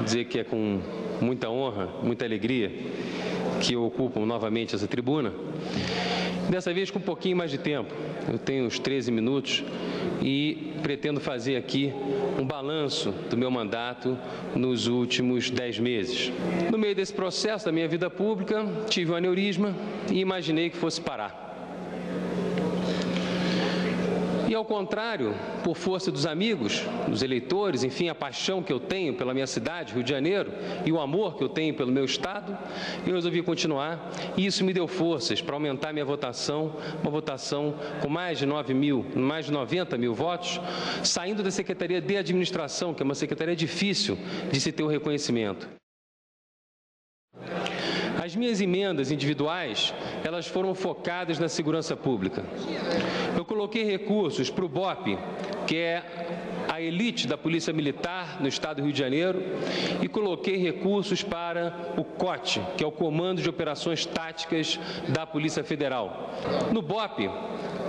dizer que é com muita honra, muita alegria que eu ocupo novamente essa tribuna. Dessa vez com um pouquinho mais de tempo. Eu tenho uns 13 minutos e pretendo fazer aqui um balanço do meu mandato nos últimos 10 meses. No meio desse processo da minha vida pública, tive um aneurisma e imaginei que fosse parar. E, ao contrário, por força dos amigos, dos eleitores, enfim, a paixão que eu tenho pela minha cidade, Rio de Janeiro, e o amor que eu tenho pelo meu Estado, eu resolvi continuar e isso me deu forças para aumentar minha votação, uma votação com mais de 90 mil votos, saindo da Secretaria de Administração, que é uma secretaria difícil de se ter o reconhecimento. As minhas emendas individuais, elas foram focadas na segurança pública. Eu coloquei recursos para o BOP, que é a elite da Polícia Militar no Estado do Rio de Janeiro, e coloquei recursos para o COT, que é o Comando de Operações Táticas da Polícia Federal. No BOP,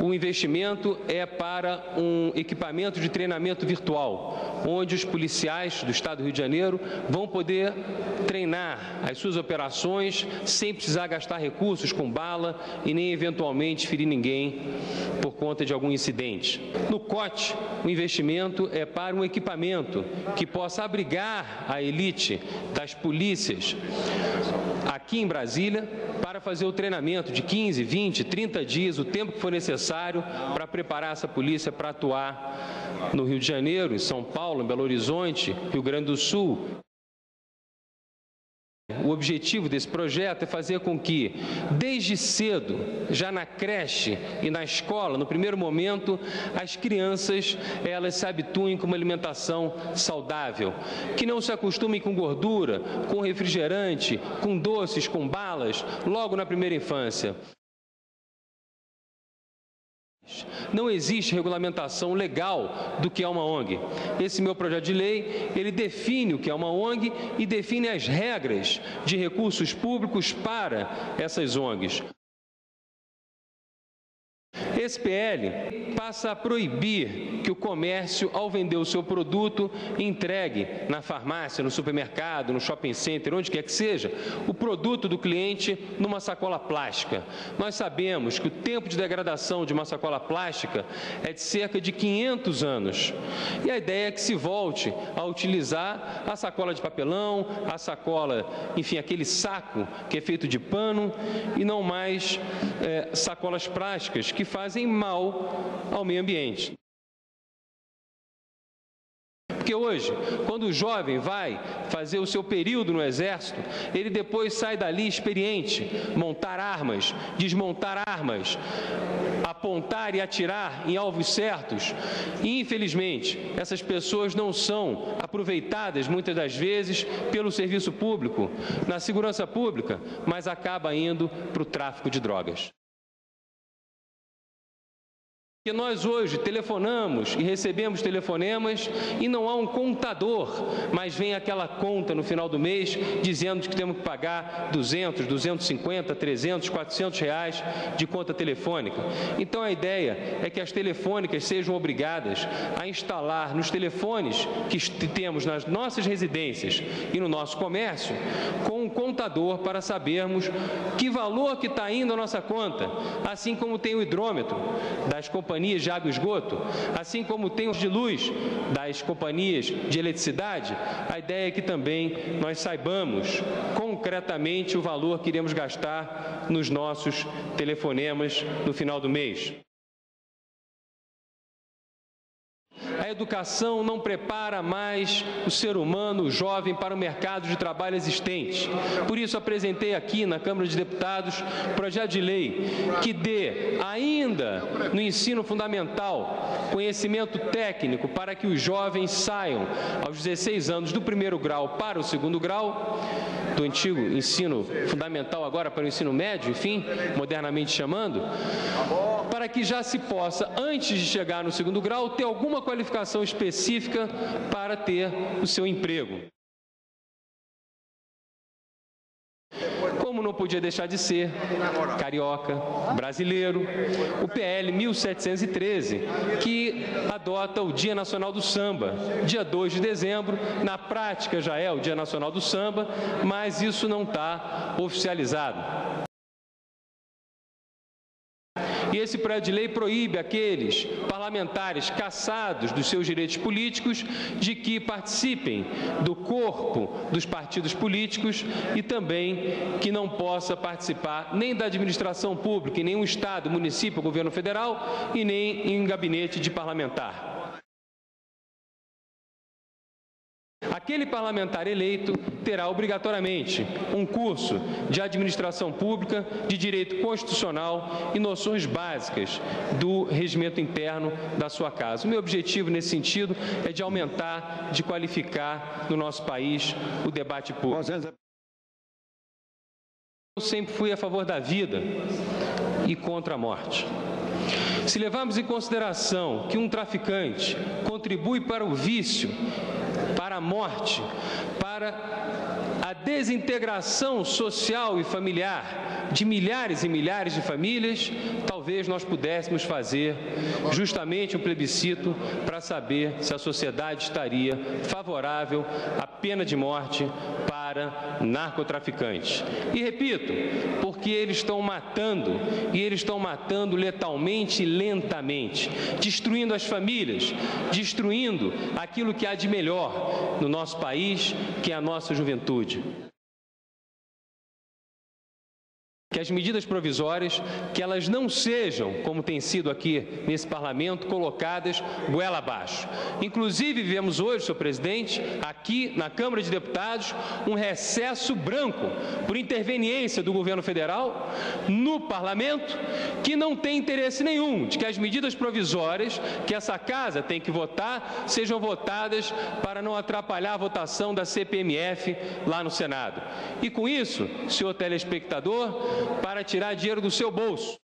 o investimento é para um equipamento de treinamento virtual, onde os policiais do Estado do Rio de Janeiro vão poder treinar as suas operações sem precisar gastar recursos com bala e nem eventualmente ferir ninguém por conta de algum incidente. No COT, o investimento é para um equipamento que possa abrigar a elite das polícias aqui em Brasília para fazer o treinamento de 15, 20, 30 dias, o tempo que for necessário para preparar essa polícia para atuar no Rio de Janeiro, em São Paulo, em Belo Horizonte, Rio Grande do Sul. O objetivo desse projeto é fazer com que, desde cedo, já na creche e na escola, no primeiro momento, as crianças elas se habituem com uma alimentação saudável, que não se acostumem com gordura, com refrigerante, com doces, com balas, logo na primeira infância. Não existe regulamentação legal do que é uma ONG. Esse meu projeto de lei, ele define o que é uma ONG e define as regras de recursos públicos para essas ONGs. Esse PL passa a proibir que o comércio, ao vender o seu produto, entregue na farmácia, no supermercado, no shopping center, onde quer que seja, o produto do cliente numa sacola plástica. Nós sabemos que o tempo de degradação de uma sacola plástica é de cerca de 500 anos. E a ideia é que se volte a utilizar a sacola de papelão, a sacola, enfim, aquele saco que é feito de pano e não mais sacolas plásticas que fazem mal ao meio ambiente. Porque hoje, quando o jovem vai fazer o seu período no Exército, ele depois sai dali experiente, montar armas, desmontar armas, apontar e atirar em alvos certos. E, infelizmente, essas pessoas não são aproveitadas, muitas das vezes, pelo serviço público, na segurança pública, mas acaba indo para o tráfico de drogas. Porque nós hoje telefonamos e recebemos telefonemas e não há um contador, mas vem aquela conta no final do mês dizendo que temos que pagar 200, 250, 300, 400 reais de conta telefônica. Então a ideia é que as telefônicas sejam obrigadas a instalar nos telefones que temos nas nossas residências e no nosso comércio com um contador para sabermos que valor que está indo a nossa conta, assim como tem o hidrômetro das companhias de água e esgoto, assim como tem os de luz das companhias de eletricidade. A ideia é que também nós saibamos concretamente o valor que iremos gastar nos nossos telefonemas no final do mês. A educação não prepara mais o ser humano, o jovem, para o mercado de trabalho existente. Por isso, apresentei aqui na Câmara de Deputados um projeto de lei que dê, ainda no ensino fundamental, conhecimento técnico para que os jovens saiam aos 16 anos do primeiro grau para o segundo grau, do antigo ensino fundamental agora para o ensino médio, enfim, modernamente chamando, para que já se possa, antes de chegar no segundo grau, ter alguma qualificação específica para ter o seu emprego. Como como não podia deixar de ser, carioca, brasileiro, o PL 1713, que adota o Dia Nacional do Samba, dia 2 de dezembro, na prática já é o Dia Nacional do Samba, mas isso não está oficializado. E esse projeto de lei proíbe aqueles parlamentares cassados dos seus direitos políticos de que participem do corpo dos partidos políticos e também que não possa participar nem da administração pública em nenhum estado, município, governo federal e nem em gabinete de parlamentar. Aquele parlamentar eleito terá obrigatoriamente um curso de administração pública, de direito constitucional e noções básicas do regimento interno da sua casa. O meu objetivo nesse sentido é de aumentar, de qualificar no nosso país o debate público. Eu sempre fui a favor da vida e contra a morte. Se levarmos em consideração que um traficante contribui para o vício, para a morte, para a desintegração social e familiar de milhares e milhares de famílias, talvez nós pudéssemos fazer justamente um plebiscito para saber se a sociedade estaria favorável à pena de morte para narcotraficantes. E repito, porque eles estão matando, e eles estão matando letalmente e lentamente, destruindo as famílias, destruindo aquilo que há de melhor no nosso país, que é a nossa juventude. Que as medidas provisórias, que elas não sejam, como tem sido aqui nesse parlamento, colocadas goela abaixo. Inclusive, vivemos hoje, senhor presidente, aqui na Câmara de Deputados, um recesso branco por interveniência do governo federal no parlamento, que não tem interesse nenhum de que as medidas provisórias que essa casa tem que votar sejam votadas para não atrapalhar a votação da CPMF lá no Senado. E com isso, senhor telespectador, para tirar dinheiro do seu bolso.